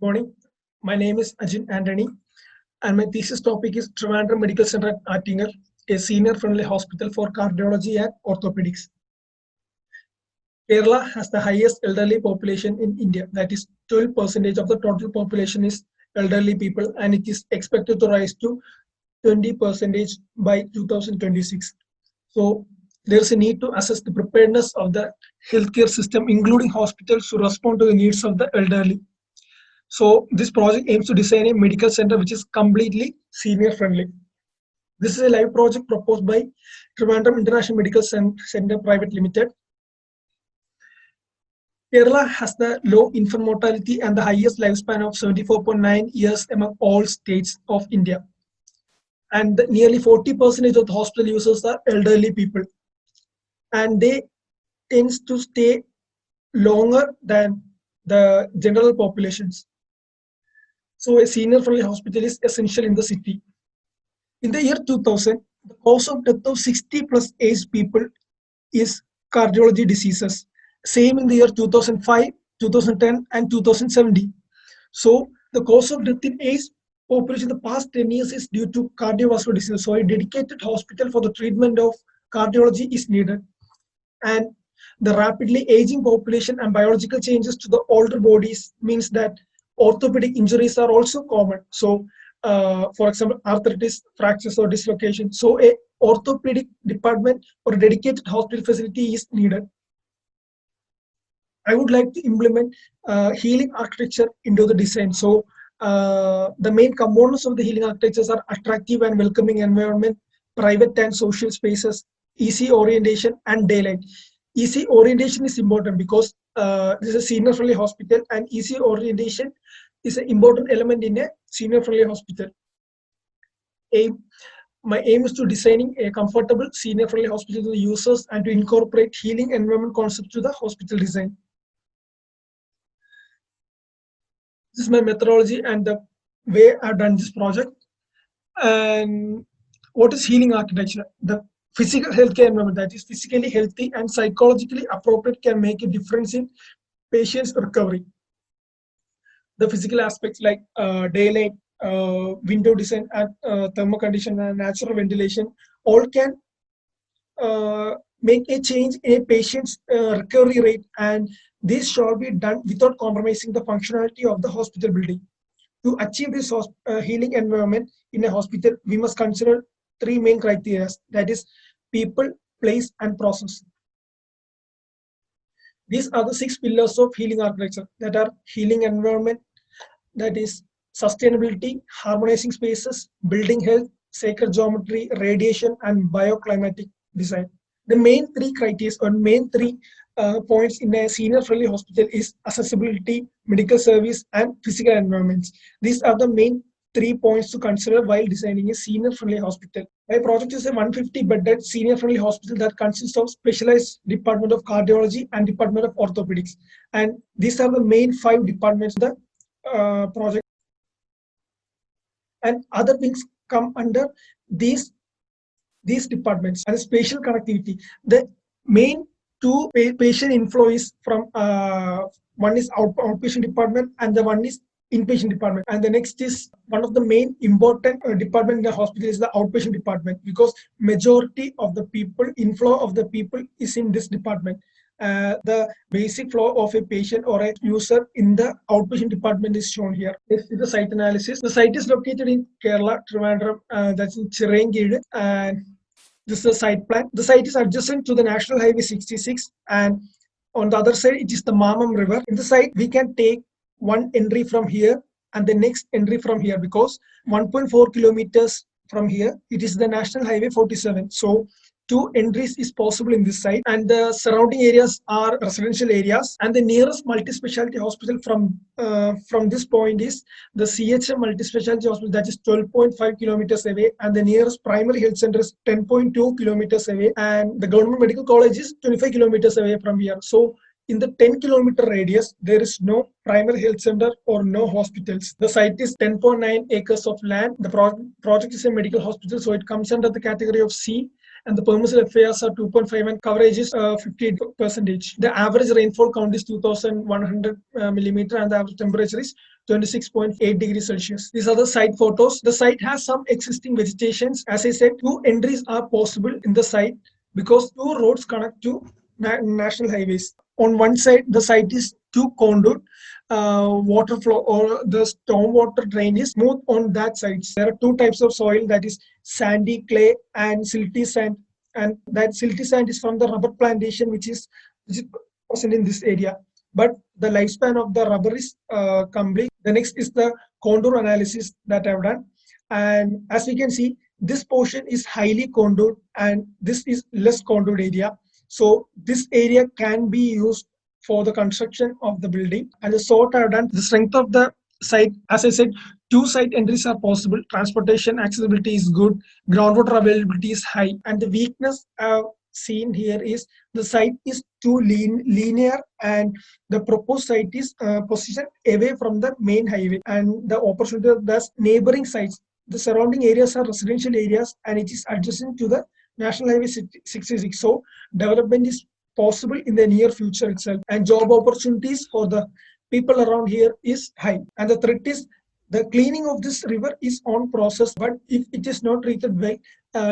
Morning. My name is Ajin Anthony, and my thesis topic is Trivandrum Medical Center at Attinger, a senior-friendly hospital for cardiology and orthopedics. Kerala has the highest elderly population in India. That is, 12% of the total population is elderly people, and it is expected to rise to 20% by 2026. So there is a need to assess the preparedness of the healthcare system, including hospitals, to respond to the needs of the elderly. So this project aims to design a medical center which is completely senior friendly. This is a live project proposed by Trivandrum International Medical Center Private Limited. Kerala has the low infant mortality and the highest lifespan of 74.9 years among all states of India. And nearly 40% of the hospital users are elderly people. And they tend to stay longer than the general populations. So a senior-friendly hospital is essential in the city. In the year 2000, the cause of death of 60 plus age people is cardiology diseases. Same in the year 2005, 2010, and 2017. So the cause of death in age population in the past 10 years is due to cardiovascular disease. So a dedicated hospital for the treatment of cardiology is needed. And the rapidly aging population and biological changes to the older bodies means that orthopedic injuries are also common. So, for example, arthritis, fractures, or dislocation. So, a orthopedic department or a dedicated hospital facility is needed. I would like to implement healing architecture into the design. So, the main components of the healing architectures are attractive and welcoming environment, private and social spaces, easy orientation, and daylight. Easy orientation is important because this is a senior friendly hospital, and easy orientation is an important element in a senior friendly hospital. My aim is to designing a comfortable senior friendly hospital to the users and to incorporate healing environment concepts to the hospital design. This is my methodology and the way I've done this project. And what is healing architecture? The physical healthcare environment that is physically healthy and psychologically appropriate can make a difference in patients' recovery. The physical aspects like daylight, window design, and thermal condition and natural ventilation all can make a change in a patient's recovery rate, and this shall be done without compromising the functionality of the hospital building. To achieve this healing environment in a hospital, we must consider three main criteria, that is people, place, and process. These are the 6 pillars of healing architecture, that are healing environment, that is sustainability, harmonizing spaces, building health, sacred geometry, radiation, and bioclimatic design. The main 3 criteria or main 3 points in a senior friendly hospital is accessibility, medical service, and physical environments. These are the main 3 points to consider while designing a senior friendly hospital. My project is a 150 bedded senior friendly hospital that consists of specialized department of cardiology and department of orthopedics. And these are the main 5 departments of the project. And other things come under these departments. And spatial connectivity. The main 2 patient inflow is from one is outpatient department and the one is inpatient department, and the next is one of the main important department in the hospital is the outpatient department, because majority of the people inflow of the people is in this department. The basic flow of a patient or a user in the outpatient department is shown here. This is the site analysis. The site is located in Kerala, Trivandrum, that's in Chirangid, and this is the site plan. The site is adjacent to the National Highway 66, and on the other side it is the Mamam River. In the site we can take one entry from here and the next entry from here, because 1.4 kilometers from here it is the National Highway 47. So 2 entries is possible in this site, and the surrounding areas are residential areas, and the nearest multi-specialty hospital from this point is the CHM multi-specialty hospital, that is 12.5 kilometers away, and the nearest primary health center is 10.2 kilometers away, and the government medical college is 25 kilometers away from here. So in the 10-kilometer radius, there is no primary health center or no hospitals. The site is 10.9 acres of land. The project is a medical hospital, so it comes under the category of C, and the permissible FARs are 2.5 and coverage is 50%. The average rainfall count is 2,100 millimeter, and the average temperature is 26.8 degrees Celsius. These are the site photos. The site has some existing vegetations. As I said, 2 entries are possible in the site because 2 roads connect to national highways. On one side, the site is too conduit. Water flow or the storm water drain is smooth on that side. There are 2 types of soil, that is sandy clay and silty sand. And that silty sand is from the rubber plantation, which is present in this area. But the lifespan of the rubber is complete. The next is the contour analysis that I've done. And as we can see, this portion is highly contoured and this is less contoured area. So this area can be used for the construction of the building. And the sort I've done, the strength of the site, as I said, 2 site entries are possible. Transportation accessibility is good. Groundwater availability is high. And the weakness I've seen here is the site is too linear and the proposed site is positioned away from the main highway and the opportunity of the neighboring sites. The surrounding areas are residential areas and it is adjacent to the National Highway 66. So development is possible in the near future itself, and job opportunities for the people around here is high. And the threat is the cleaning of this river is on process, but if it is not treated well,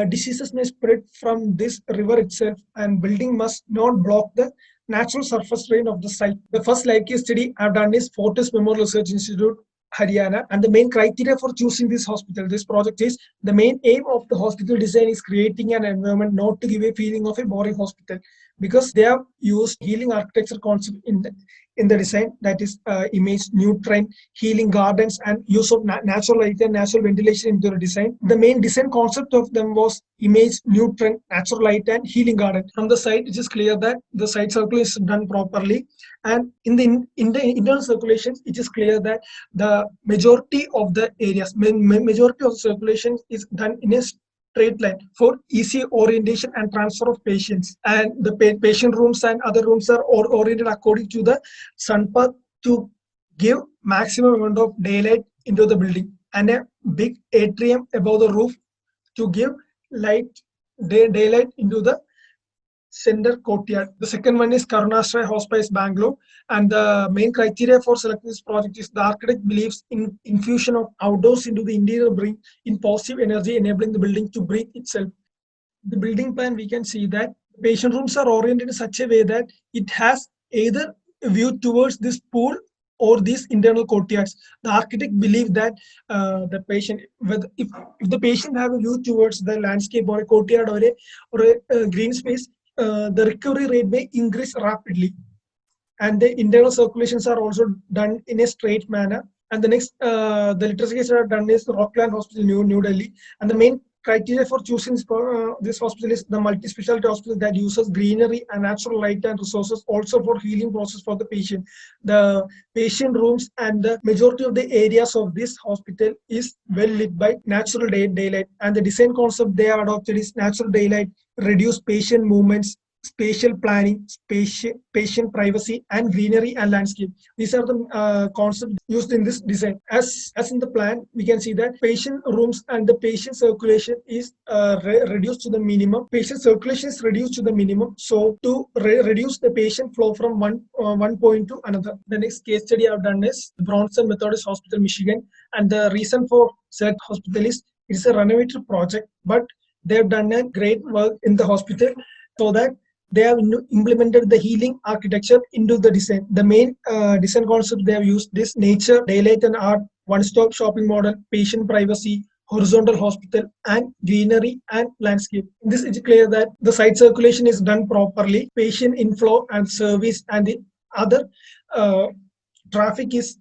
diseases may spread from this river itself, and building must not block the natural surface drain of the site. The first live case study I've done is Fortis Memorial Research Institute, Haryana, and the main criteria for choosing this hospital, this project is the main aim of the hospital design is creating an environment not to give a feeling of a boring hospital, because they have used healing architecture concept in the design, that is image nutrient healing gardens and use of natural light and natural ventilation into the design. The main design concept of them was image nutrient natural light and healing garden. From the site, it is clear that the site circulation is done properly, and in the internal circulation, it is clear that the majority of the areas, majority of the circulation is done in a straight line for easy orientation and transfer of patients. And the patient rooms and other rooms are oriented according to the sun path to give maximum amount of daylight into the building, and a big atrium above the roof to give daylight into the center courtyard. The second one is Karunashray Hospice, Bangalore, and the main criteria for selecting this project is the architect believes in infusion of outdoors into the interior, bring in positive energy, enabling the building to breathe itself. The building plan, we can see that patient rooms are oriented in such a way that it has either a view towards this pool or these internal courtyards. The architect believed that the patient, if the patient have a view towards the landscape or a courtyard or a green space, the recovery rate may increase rapidly, and the internal circulations are also done in a straight manner. And the next, the literacy case are done is Rockland Hospital, New Delhi, and the main criteria for choosing this hospital is the multi-specialty hospital that uses greenery and natural light and resources also for healing process for the patient. The patient rooms and the majority of the areas of this hospital is well lit by natural daylight, and the design concept they have adopted is natural daylight, reduce patient movements, spatial planning, patient privacy, and greenery and landscape. These are the concepts used in this design. As in the plan, we can see that patient rooms and the patient circulation is reduced to the minimum. Patient circulation is reduced to the minimum. So to reduce the patient flow from one point to another. The next case study I've done is Bronson Methodist Hospital, Michigan, and the reason for select hospital is it's a renovated project, but they've done a great work in the hospital so that they have implemented the healing architecture into the design. The main design concept they have used is nature, daylight and art, one-stop shopping model, patient privacy, horizontal hospital, and greenery and landscape. In this, it's clear that the site circulation is done properly, patient inflow and service and the other traffic is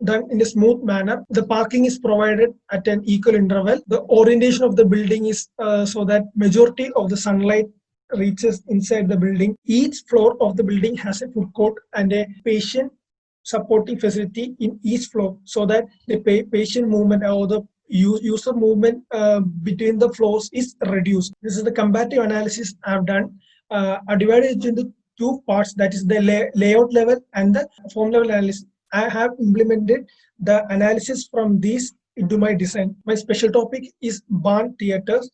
done in a smooth manner. The parking is provided at an equal interval. The orientation of the building is so that majority of the sunlight reaches inside the building. Each floor of the building has a food court and a patient supporting facility in each floor, so that the patient movement or the user movement between the floors is reduced. This is the comparative analysis I've done. I divided it into 2 parts, that is the layout level and the form level analysis. I have implemented the analysis from these into my design. My special topic is burn theaters.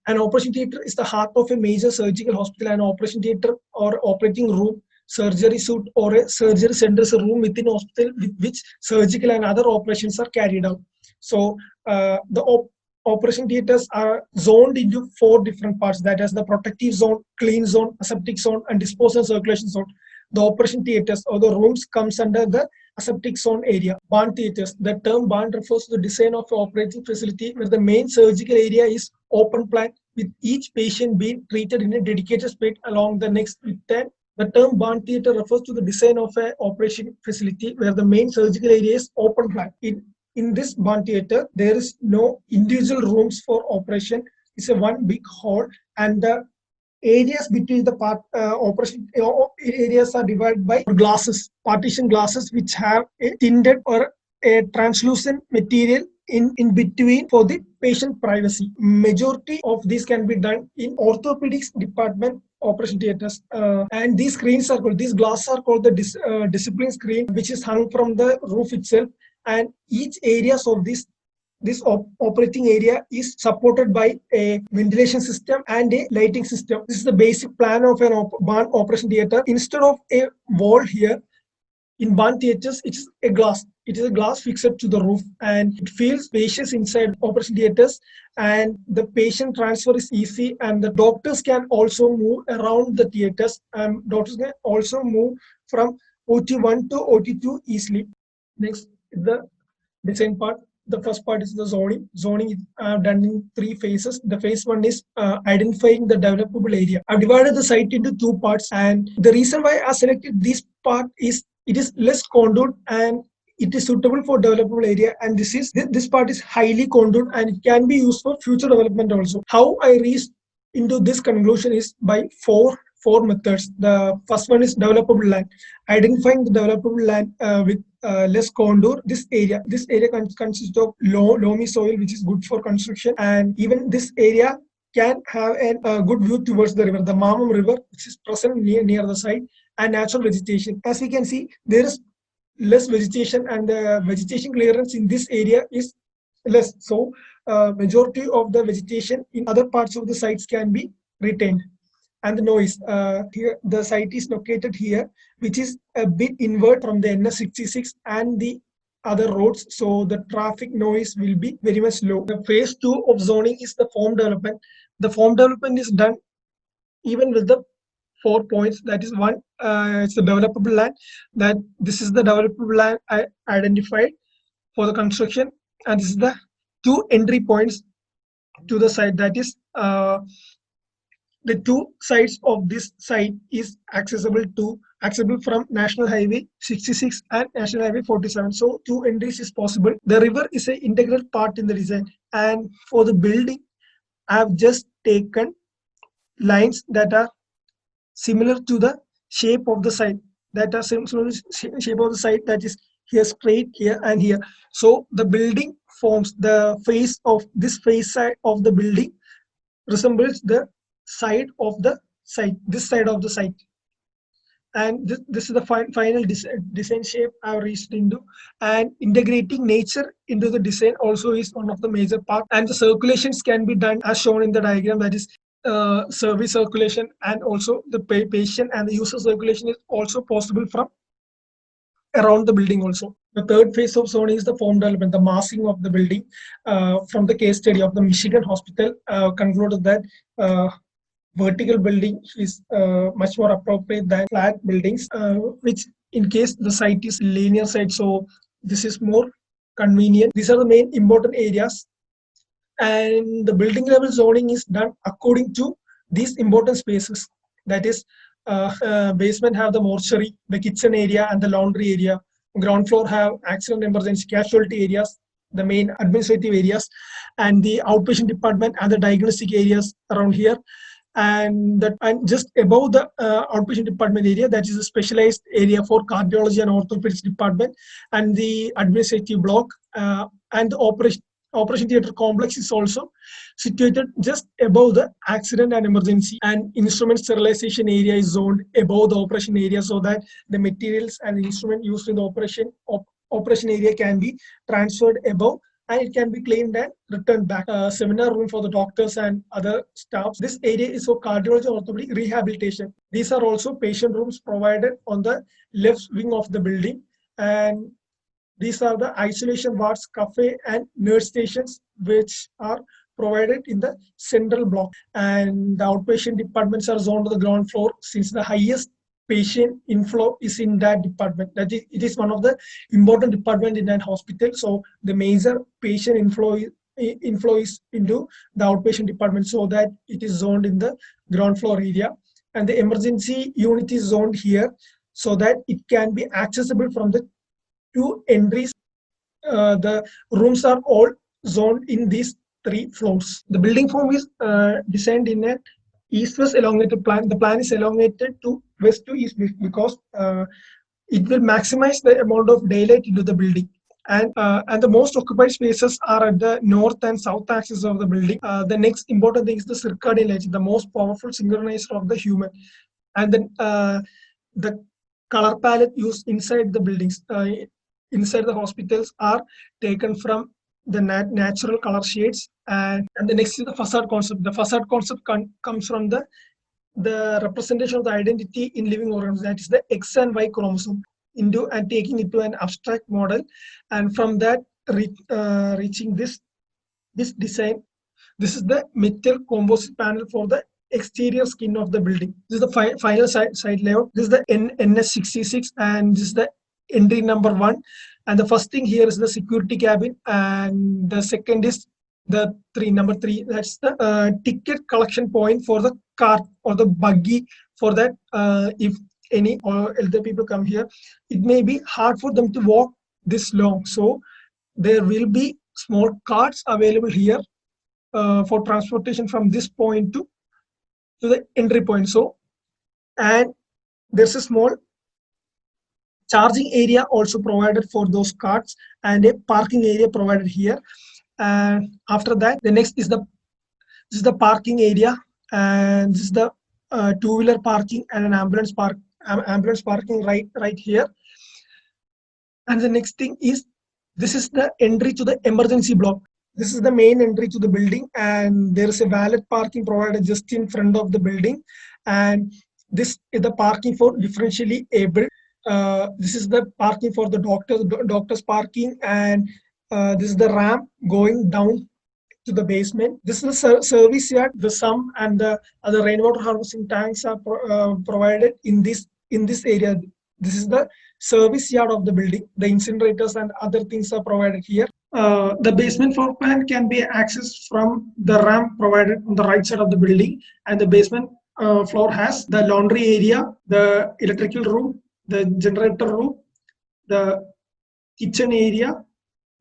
An operation theater is the heart of a major surgical hospital. An operation theater or operating room surgery suite or a surgery center is a room within hospital with which surgical and other operations are carried out. So the operation theaters are zoned into 4 different parts, that is the protective zone, clean zone, aseptic zone, and disposal circulation zone. The operation theaters or the rooms comes under the aseptic zone area. Barn theaters. The term barn refers to the design of an operating facility where the main surgical area is open plan with each patient being treated in a dedicated space along the next with that. The term barn theater refers to the design of an operation facility where the main surgical area is open plan. In this barn theater, there is no individual rooms for operation. It's a one big hall, and the areas between the operation areas are divided by glasses, partition glasses, which have a tinted or a translucent material in between for the patient privacy. Majority of this can be done in orthopedics department operation theaters, and these screens are called, these glasses are called the discipline screen, which is hung from the roof itself, and each areas of this operating area is supported by a ventilation system and a lighting system. This is the basic plan of an barn operation theater. Instead of a wall here, in barn theaters, it is a glass. It is a glass fixed to the roof, and it feels spacious inside operation theaters, and the patient transfer is easy, and the doctors can also move around the theaters, and doctors can also move from OT1 to OT2 easily. Next is the design part. The first part is the zoning. Zoning is done in 3 phases. The phase 1 is identifying the developable area. I've divided the site into 2 parts, and the reason why I selected this part is it is less contoured and it is suitable for developable area, and this part is highly contoured and it can be used for future development also. How I reached into this conclusion is by four methods. The first one is developable land. Identifying the developable land with less contour. This area consists of loamy soil, which is good for construction, and even this area can have a good view towards the river, the Mamam River, which is present near the site, and natural vegetation. As we can see, there is less vegetation, and the vegetation clearance in this area is less. So majority of the vegetation in other parts of the sites can be retained. And the noise, here the site is located here, which is a bit inward from the NS66 and the other roads, so the traffic noise will be very much low. The phase 2 of zoning is the form development. The form development is done even with the 4 points. That is, one, it's the developable land. That this is the developable land I identified for the construction, and this is the 2 entry points to the site. That is, the 2 sides of this site is accessible from National Highway 66 and National Highway 47. So 2 entries is possible. The river is an integral part in the design, and for the building, I have just taken lines that are similar to the shape of the site. That is here, straight here and here. So the building forms the face of this face side of the building resembles the side of the site, this side of the site, and this is the final design shape I reached into. And integrating nature into the design also is one of the major part, and the circulations can be done as shown in the diagram. That is, service circulation, and also the patient and the user circulation is also possible from around the building also. The third phase of zoning is the form development, the massing of the building. From the case study of the Michigan Hospital, concluded that vertical building is much more appropriate than flat buildings, which in case the site is linear site, so this is more convenient. These are the main important areas, and the building level zoning is done according to these important spaces. That is, basement have the mortuary, the kitchen area, and the laundry area. Ground floor have accident, emergency, casualty areas, the main administrative areas, and the outpatient department and the diagnostic areas around here. And just above the outpatient department area, that is a specialized area for cardiology and orthopedics department, and the administrative block, and the operation theater complex is also situated just above the accident and emergency, and instrument sterilization area is zoned above the operation area, so that the materials and instrument used in the operation area can be transferred above and it can be cleaned and returned back. Seminar room for the doctors and other staffs. This area is for cardiology, orthopedic, rehabilitation. These are also patient rooms provided on the left wing of the building, and these are the isolation wards, cafe, and nurse stations, which are provided in the central block. And the outpatient departments are zoned to the ground floor, since the highest patient inflow is in that department. That is, it is one of the important department in that hospital. So the major patient inflow is into the outpatient department, so that it is zoned in the ground floor area. And the emergency unit is zoned here, so that it can be accessible from the two entries. The rooms are all zoned in these 3 floors. The building form is designed in a east-west elongated plan. The plan is elongated to west to east because it will maximize the amount of daylight into the building. And the most occupied spaces are at the north and south axis of the building. The next important thing is the circadian light, the most powerful synchronizer of the human. And then the color palette used inside the buildings, inside the hospitals, are taken from the natural color shades. And the next is the facade concept. The facade concept comes from the representation of the identity in living organisms, that is the X and Y chromosome, into and taking it to an abstract model, and from that reaching this design. This is the metal composite panel for the exterior skin of the building. This is the final side layout. This is the NS66, and this is the entry number 1. And the first thing here is the security cabin, and the second is the number 3. That's the ticket collection point for the cart or the buggy. For that, if any elder people come here, it may be hard for them to walk this long. So there will be small carts available here for transportation from this point to the entry point. So, and there's a small charging area also provided for those carts, and a parking area provided here. And after that, the next is this is the parking area, and this is the two-wheeler parking and an ambulance parking right here. And the next thing is, this is the entry to the emergency block. This is the main entry to the building, and there is a valet parking provided just in front of the building. And this is the parking for differentially abled. This is the parking for the doctors parking, and this is the ramp going down to the basement. This is the service yard. The sump and the other rainwater harvesting tanks are provided in this area. This is the service yard of the building. The incinerators and other things are provided here. The basement floor plan can be accessed from the ramp provided on the right side of the building, and the basement floor has the laundry area, the electrical room, the generator room, the kitchen area,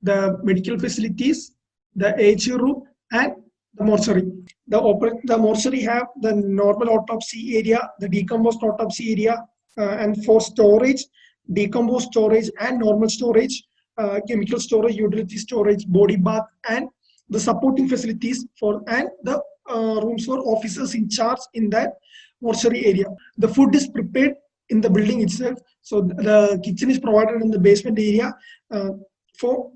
the medical facilities, the AHU room, and the mortuary. The mortuary have the normal autopsy area, the decomposed autopsy area, and for storage, decomposed storage and normal storage, chemical storage, utility storage, body bath, and the supporting facilities and the rooms for officers in charge in that mortuary area. The food is prepared in the building itself. So the kitchen is provided in the basement area. For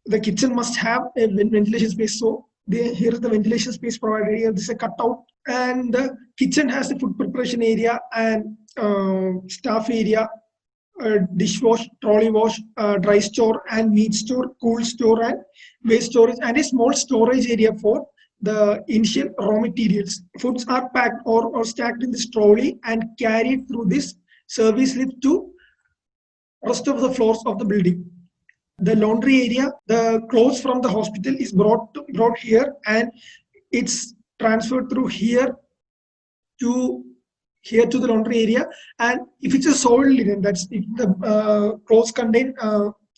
the kitchen must have a ventilation space. So here is the ventilation space provided here. This is a cutout, and the kitchen has a food preparation area and staff area, dishwash, trolley wash, dry store and meat store, cool store and waste storage, and a small storage area for the initial raw materials. Foods are packed or stacked in this trolley and carried through this service lift to rest of the floors of the building. The laundry area, the clothes from the hospital is brought here, and it's transferred through here to the laundry area. And if it's a soiled linen, that's if the clothes contain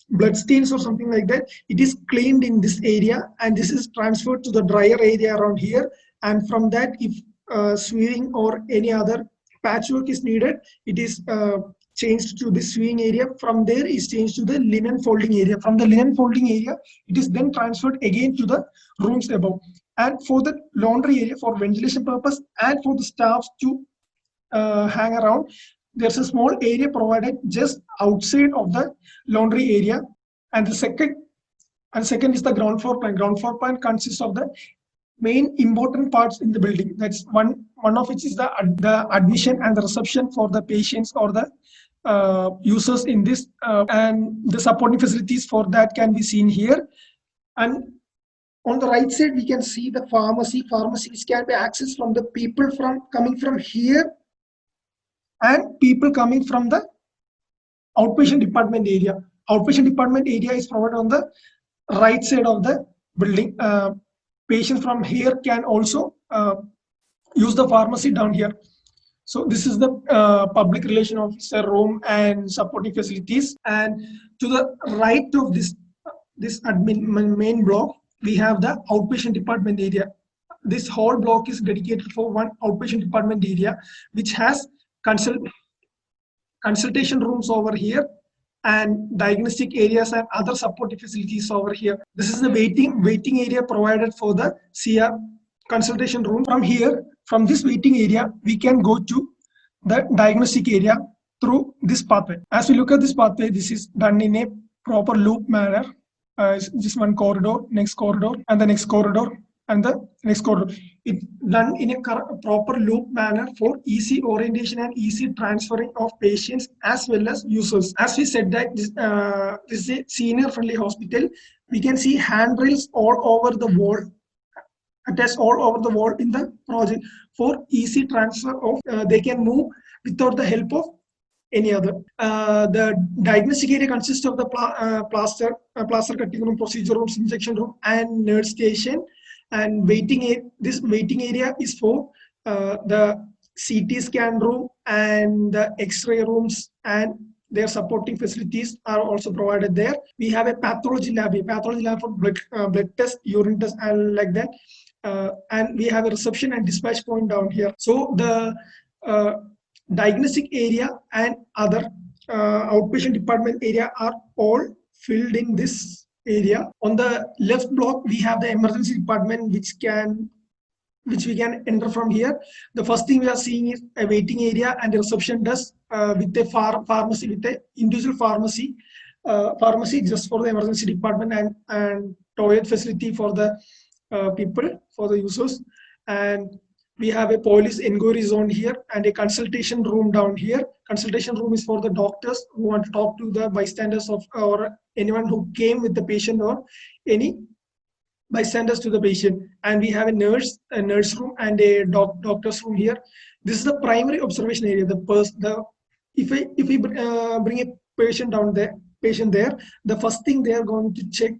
blood stains or something like that, it is cleaned in this area, and this is transferred to the dryer area around here. And from that, if sewing or any other patchwork is needed, it is changed to the sewing area. From there is changed to the linen folding area. From the linen folding area, it is then transferred again to the rooms above. And for the laundry area, for ventilation purpose and for the staff to hang around, there's a small area provided just outside of the laundry area. And the second And second is the ground floor plan. Ground floor plan consists of the main important parts in the building. That's one of which is the admission and the reception for the patients or the users in this, and the supporting facilities for that can be seen here. And on the right side we can see the pharmacy which can be accessed from the people coming from here and people coming from the outpatient department area. Outpatient department area is provided on the right side of the building. Patients from here can also use the pharmacy down here. So this is the public relation officer room and supporting facilities. And to the right of this admin main block, we have the outpatient department area. This whole block is dedicated for one outpatient department area, which has consultation rooms over here and diagnostic areas and other supportive facilities over here. This is the waiting area provided for the CR consultation room. From here, from this waiting area, we can go to the diagnostic area through this pathway. As we look at this pathway, this is done in a proper loop manner. Just one corridor, next corridor, and the next corridor, and the next corridor. It's done in a proper loop manner for easy orientation and easy transferring of patients as well as users. As we said that this is a senior-friendly hospital, we can see handrails all over the wall, attached all over the wall in the project for easy transfer of. They can move without the help of any other. The diagnostic area consists of the plaster cutting room, procedure rooms, injection room, and nurse station. And this waiting area is for the CT scan room and the X-ray rooms, and their supporting facilities are also provided there. We have a pathology lab for blood test, urine test, and like that. And we have a reception and dispatch point down here. So the diagnostic area and other outpatient department area are all filled in this area. On the left block, we have the emergency department, which we can enter from here. The first thing we are seeing is a waiting area and a reception desk with a pharmacy, with a individual pharmacy just for the emergency department, and toilet facility for the people, for the users. And we have a police inquiry zone here and a consultation room down here. Consultation room is for the doctors who want to talk to the bystanders or anyone who came with the patient or any bystanders to the patient. And we have a nurse room and a doctor's room here. This is the primary observation area. If we bring a patient there, the first thing they are going to check.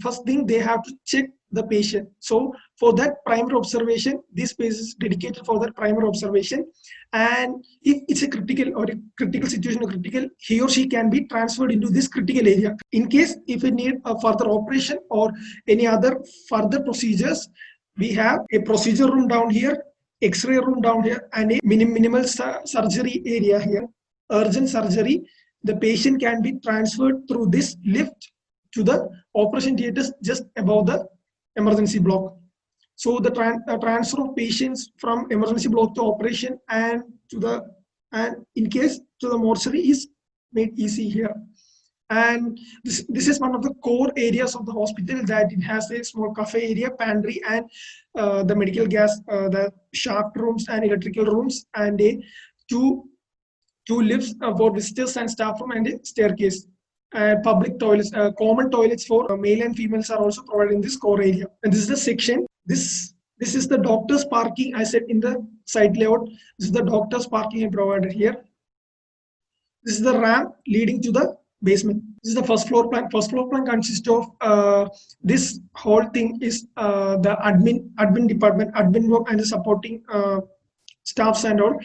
First thing they have to check the patient. So for that primary observation, this space is dedicated for that primary observation. And if it's a critical situation or critical, he or she can be transferred into this critical area. In case if we need a further operation or any other further procedures, we have a procedure room down here, X-ray room down here, and a minimal surgery area here. Urgent surgery, the patient can be transferred through this lift to the operation theaters just above the emergency block. So the transfer of patients from emergency block to operation and in case to the mortuary is made easy here. And this is one of the core areas of the hospital, that it has a small cafe area, pantry, and the medical gas, the shaft rooms and electrical rooms, and two lifts for visitors and staff room, and a staircase. Public toilets, common toilets for male and females are also provided in this core area. And this is the section. This is the doctor's parking. I said in the site layout, this is the doctor's parking provided here. This is the ramp leading to the basement. This is the first floor plan. First floor plan consists of this whole thing is the admin department, admin work, and the supporting staffs and all.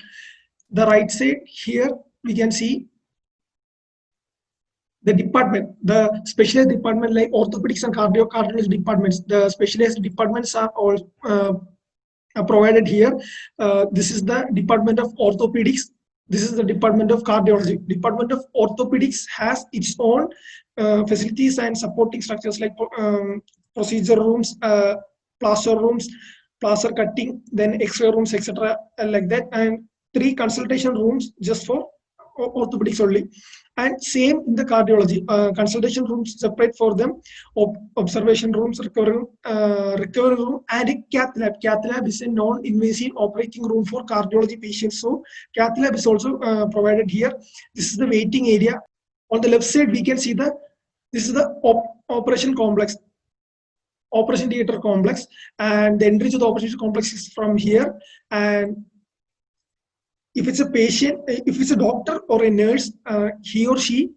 The right side here we can see the department, the specialized department like orthopedics and cardiology departments. The specialized departments are all provided here. This is the department of orthopedics. This is the department of cardiology. Department of orthopedics has its own facilities and supporting structures like procedure rooms, plaster rooms, plaster cutting, then X-ray rooms, etc. like that, and 3 consultation rooms just for orthopedics only. And same in the cardiology, consultation rooms separate for them, observation rooms, recovery room, and a cath lab. Cath lab is a non-invasive operating room for cardiology patients. So cath lab is also provided here. This is the waiting area. On the left side, we can see this is the operation complex, operation theater complex, and the entry to the operation complex is from here. And if it's a patient, if it's a doctor or a nurse, he or she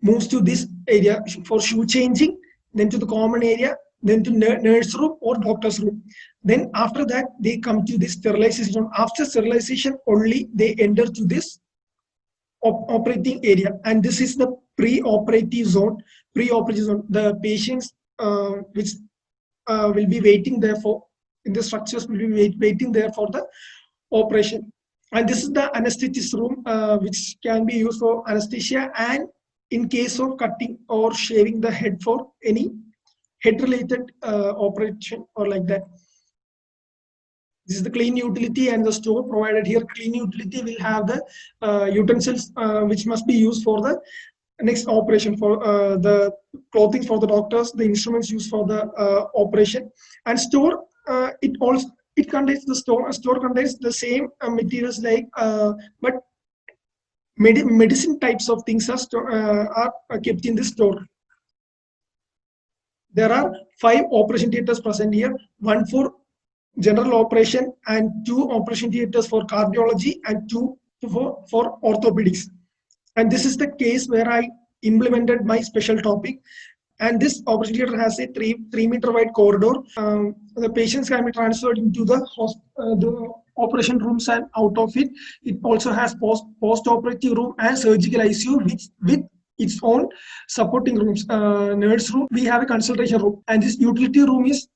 moves to this area for shoe changing, then to the common area, then to nurse room or doctor's room. Then after that, they come to this sterilization. After sterilization, only they enter to this operating area, and this is the pre-operative zone. Pre-operative zone, the patients which will be waiting there for, in the structures will be waiting there for the operation. And this is the anesthetist room, which can be used for anesthesia and in case of cutting or shaving the head for any head related operation or like that. This is the clean utility and the store provided here. Clean utility will have the utensils which must be used for the next operation, for the clothing for the doctors, the instruments used for the operation. And store, it contains the store contains the same materials like but medicine types of things are kept in the store. There are 5 operation theaters present here, 1 for general operation and 2 operation theaters for cardiology and 2 for orthopedics. And this is the case where I implemented my special topic. And this operation theater has a 3 meter wide corridor. The patients can be transferred into the operation rooms and out of it. It also has post-operative room and surgical ICU with its own supporting rooms. Nurse room, we have a consultation room, and this utility room is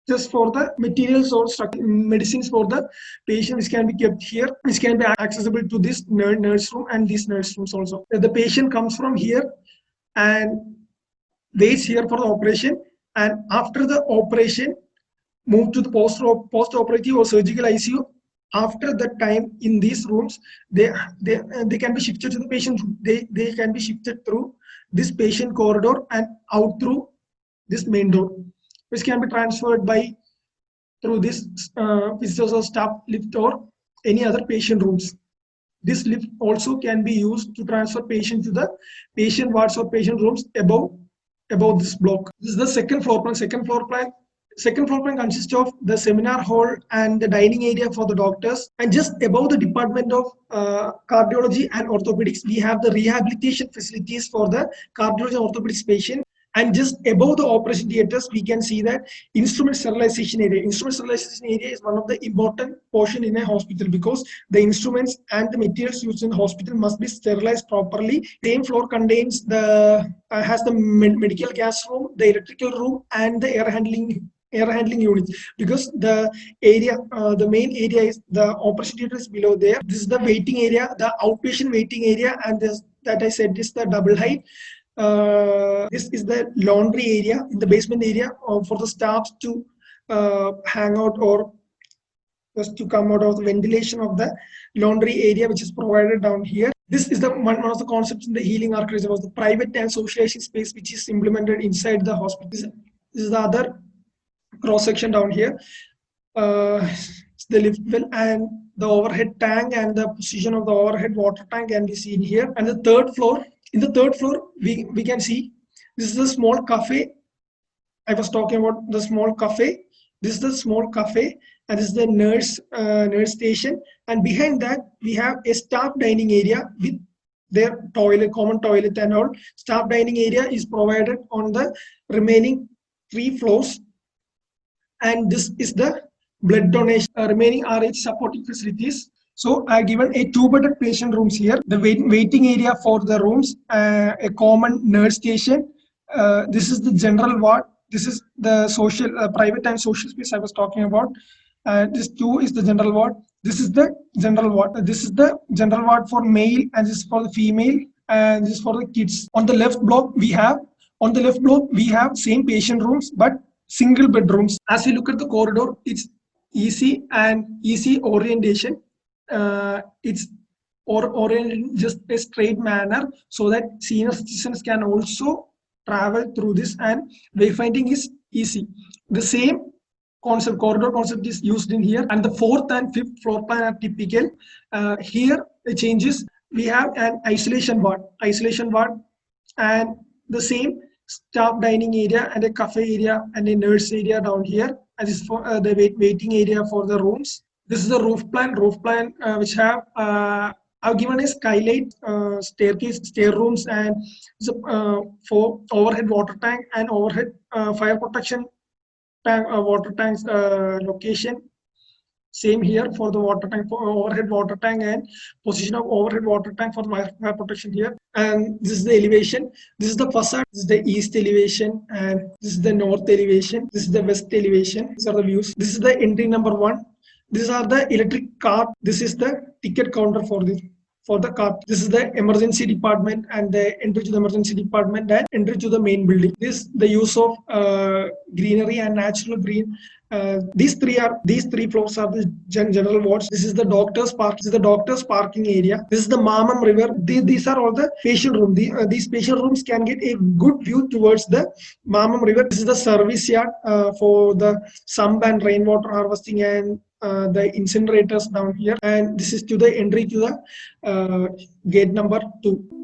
just for the materials or medicines for the patient, which can be kept here, which can be accessible to this nurse room and these nurse rooms also. The patient comes from here and waits here for the operation, and after the operation move to the post-operative or surgical ICU. After that time in these rooms, they can be shifted to the patient. They can be shifted through this patient corridor and out through this main door, which can be transferred through this visitors or staff lift or any other patient rooms. This lift also can be used to transfer patient to the patient wards or patient rooms above this block. This is the second floor plan. Second floor plan consists of the seminar hall and the dining area for the doctors. And just above the department of cardiology and orthopedics, we have the rehabilitation facilities for the cardiology and orthopedics patient. And just above the operation theaters, we can see that instrument sterilization area. Instrument sterilization area is one of the important portion in a hospital, because the instruments and the materials used in the hospital must be sterilized properly. Same floor contains has the medical gas room, the electrical room, and the air handling units, because the area, the main area is the operation theater is below there. This is the waiting area, the outpatient waiting area, and this, that I said, is the double height. This is the laundry area in the basement area for the staff to hang out or just to come out of the ventilation of the laundry area, which is provided down here. This is the one of the concepts in the healing architecture, was the private and socialization space, which is implemented inside the hospital. This is the other cross section down here. The lift well and the overhead tank and the position of the overhead water tank can be seen here. And the third floor, in the third floor, we can see this is a small cafe. I was talking about the small cafe. This is the small cafe, and this is the nurse station. And behind that, we have a staff dining area with their toilet, common toilet and all. Staff dining area is provided on the remaining 3 floors. And this is the blood donation. Remaining RH supporting facilities. So I given a 2-bedded patient rooms here. The waiting area for the rooms, a common nurse station. This is the general ward. This is the social, private and social space I was talking about. This 2 is the general ward. This is the general ward. This is the general ward for male, and this is for the female, and this is for the kids. On the left block we have same patient rooms but single bedrooms. As we look at the corridor, it's easy and easy orientation. It's or oriented in just a straight manner, so that senior citizens can also travel through this, and wayfinding is easy. The same concept, corridor concept, is used in here, and the fourth and fifth floor plan are typical. Here the changes, we have an isolation ward, and the same staff dining area and a cafe area and a nurse area down here, and this is for the waiting area for the rooms. This is the roof plan which have I've given a skylight, staircase, stair rooms, and for overhead water tank and overhead fire protection tank, water tanks location. Same here for the water tank, for overhead water tank, and position of overhead water tank for fire protection here. And this is the elevation. This is the facade. This is the east elevation, and this is the north elevation. This is the west elevation. These are the views. This is the entry number 1. These are the electric cart. This is the ticket counter for the cart. This is the emergency department, and the entry to the emergency department and entry to the main building. This the use of greenery and natural green. These three floors are the general wards. This is the doctor's park. This is the doctor's parking area. This is the Mamam River. These are all the patient rooms. These patient rooms can get a good view towards the Mamam River. This is the service yard for the sump and rainwater harvesting, and the incinerators down here. And this is to the entry to the gate number 2.